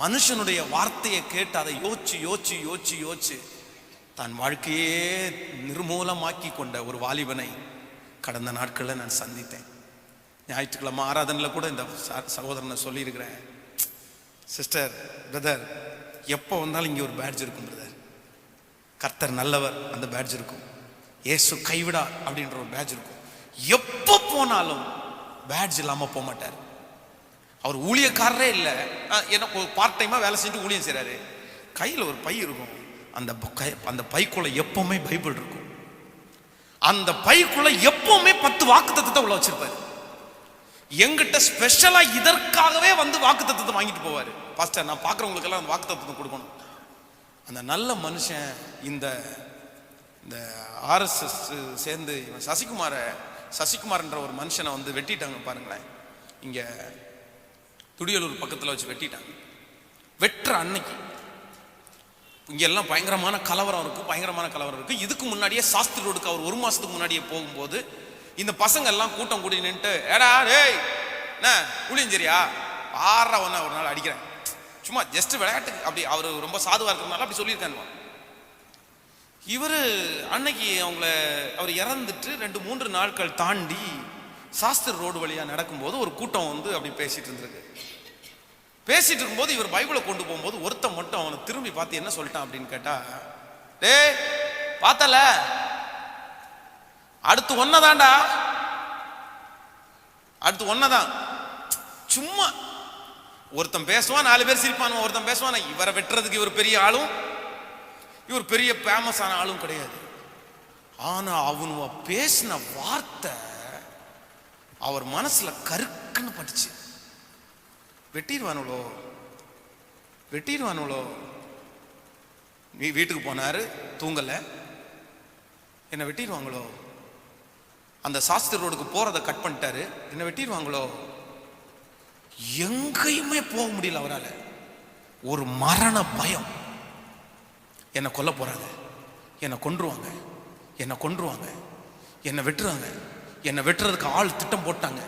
மனுஷனுடைய வார்த்தையை கேட்டு அதை யோசிச்சு யோசிச்சு யோசிச்சு யோசிச்சு தன் வாழ்க்கையே நிர்மூலமாக்கி கொண்ட ஒரு வாலிபனை கடந்த நாட்களில் நான் சந்தித்தேன். ஞாயிற்றுக்கிழமை ஆராதனையில் கூட இந்த சகோதரனை சொல்லியிருக்கிறேன், சிஸ்டர் பிரதர் எப்போ வந்தாலும் இங்கே ஒரு பேட்ஜ் இருக்கும் பிரதர், கர்த்தர் நல்லவர் அந்த பேட்ஜ் இருக்கும், ஏசு கைவிடா அப்படின்ற ஒரு பேட்ஜ் இருக்கும். எப்போ போனாலும் பேட்ஜ் இல்லாமல் போக மாட்டார். அவர் ஊழியக்காரரே இல்லை, என்ன பார்ட் டைமாக வேலை செஞ்சு ஊழியம் செய்கிறாரு. கையில் ஒரு பை இருக்கும், அந்த பைக்குள்ள எப்பவுமே பைபிள் இருக்கும். அந்த பைக்குள்ள எப்பவுமே 10 வாக்குத்தத்தத்தை உள்ள வச்சிருப்பாரு. எங்கிட்ட ஸ்பெஷலா இதற்காகவே வந்து வாக்குத்தத்தத்தை வாங்கிட்டு போவாரு. பாஸ்டர் நான் பார்க்குறவங்களுக்கெல்லாம் அந்த வாக்குத்தத்தத்தை கொடுக்கணும். அந்த நல்ல மனுஷன் இந்த RSS சேர்ந்து சசிகுமார்ன்ற ஒரு மனுஷனை வந்து வெட்டிட்டாங்க பாருங்களேன். இங்க துடியலூர் பக்கத்தில் வச்சு வெட்டிட்டாங்க. வெட்டுற அன்னைக்கு இங்க எல்லாம் பயங்கரமான கலவரம் இருக்கு. இதுக்கு முன்னாடியே சாஸ்திரி ரோடுக்கு அவர் 1 மாசத்துக்கு முன்னாடியே போகும்போது இந்த பசங்க எல்லாம் கூட்டம் கூடி நின்று, ஏடா டேய் என்ன புளியஞ்சேரியா ஆறா ஒன்னா ஒரு நாள் அடிக்கிறேன், சும்மா ஜஸ்ட் விளையாட்டுக்கு, அப்படி அவர் ரொம்ப சாதுவா இருக்கிறதுனால அப்படி சொல்லியிருக்காங்க. இவர் அன்னைக்கு அவர் இறந்துட்டு 2-3 நாட்கள் தாண்டி சாஸ்திரி ரோடு வழியா நடக்கும்போது ஒரு கூட்டம் வந்து அப்படி பேசிட்டு இருந்திருக்கு. பேசிட்டு இருக்கும்போது இவர் பைபிளை கொண்டு போகும்போது ஒருத்தன் மட்டும் அவனை திரும்பி பார்த்து என்ன சொல்லிட்டான் அப்படின்னு கேட்டா, டேய் பார்த்தல அடுத்து ஒன்னதான்டா, அடுத்து ஒன்னதான். சும்மா ஒருத்தன் பேசுவான், 4 பேர் சிரிப்பான். ஒருத்தன் பேசுவான், இவரை வெட்டுறதுக்கு இவர் பெரிய ஆளும், இவர் பெரிய ஃபேமஸான ஆளும் கிடையாது. ஆனா அவனுவ பேசின வார்த்தை அவர் மனசுல கருக்குன்னு பட்டுச்சு. வெட்டிடுவானுளோ. வீட்டுக்கு போனாரு, தூங்கல, என்ன வெட்டிடுவாங்களோ. அந்த சாஸ்திரி ரோடுக்கு போறதை கட் பண்ணிட்டாரு, என்ன வெட்டிடுவாங்களோ. எங்கேயுமே போக முடியல அவரால். ஒரு மரண பயம், என்னை கொல்ல போறாங்க, என்னை கொன்றுவாங்க, என்னை வெட்டுறாங்க, என்னை வெட்டுறதுக்கு ஆள் திட்டம் போட்டாங்க,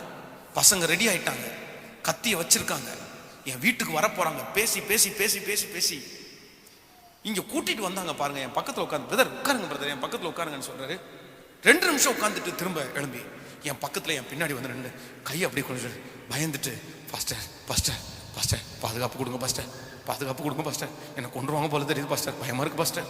பசங்க ரெடி ஆயிட்டாங்க, கத்திய வச்சிருக்காங்க, என் வீட்டுக்கு வர போறாங்க. பேசி பேசி பேசி பேசி பேசி இங்க கூட்டிட்டு வந்தாங்க பாருங்க. என் பக்கத்துல உட்காந்து, பிரதர் உட்காருங்க பிரதர், என் பக்கத்துல உட்காருங்கன்னு சொல்றாரு. 2 நிமிஷம் உட்காந்துட்டு திரும்ப எழும்பி என் பக்கத்துல என் பின்னாடி வந்து 2 கை அப்படியே கொஞ்சம் பயந்துட்டு, பாஸ்டர் பாதுகாப்பு கொடுங்க பாஸ்டர், என்னை கொண்டுருவாங்க போல தெரியுது பாஸ்டர், பயமா இருக்கு பாஸ்டர்.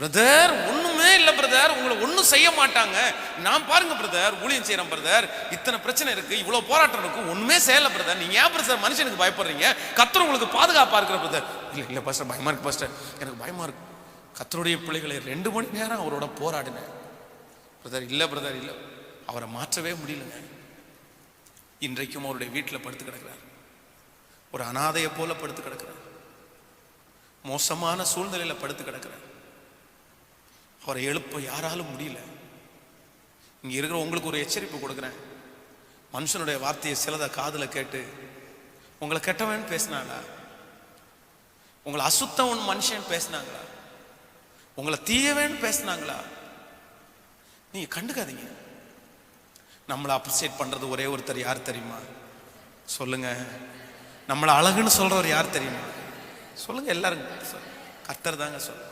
பிரதர் ஒண்ணுமே இல்லை பிரதர், உங்களை ஒன்றும் செய்ய மாட்டாங்க. நான் பாருங்க பிரதர் ஊழியம் செய்யறேன் பிரதர், இத்தனை பிரச்சனை இருக்கு, இவ்வளவு போராட்டம் இருக்கு, ஒண்ணுமே செய்யல பிரதர். நீங்க ஏன் பிரதர் மனுஷனுக்கு பயப்படுறீங்க? கர்த்தர் உங்களுக்கு பாதுகாப்பா இருக்கிற பிரதர். இல்ல பாஸ்டர் பயமா இருக்கு பாஸ்டர், எனக்கு பயமா இருக்கு. கர்த்தருடைய பிள்ளைகளை 2 மணி நேரம் அவரோட போராடினேன் பிரதர். இல்ல அவரை மாற்றவே முடியலங்க. இன்றைக்கும் அவருடைய வீட்டில் படுத்து கிடக்கிறார், ஒரு அனாதையை போல படுத்து கிடக்கிறார், மோசமான சூழ்நிலையில படுத்து கிடக்கிறார். அவரை எழுப்ப யாராலும் முடியல. இங்க இருக்கிற உங்களுக்கு ஒரு எச்சரிப்பு கொடுக்குறேன். மனுஷனுடைய வார்த்தையை சிலதை காதுல கேட்டு உங்களை கெட்டவன் பேசினாங்களா, உங்களை அசுத்தவன் மனுஷன் பேசினாங்களா, உங்களை தீயவன் பேசினாங்களா, நீங்க கண்டுக்காதீங்க. நம்மளை அப்ரிசியேட் பண்றது ஒரே ஒருத்தர் யார் தெரியுமா? சொல்லுங்க. நம்மளை அழகுன்னு சொல்றவர் யார் தெரியுமா? சொல்லுங்க. எல்லாரும் கர்த்தர் தாங்க சொல்லுங்க.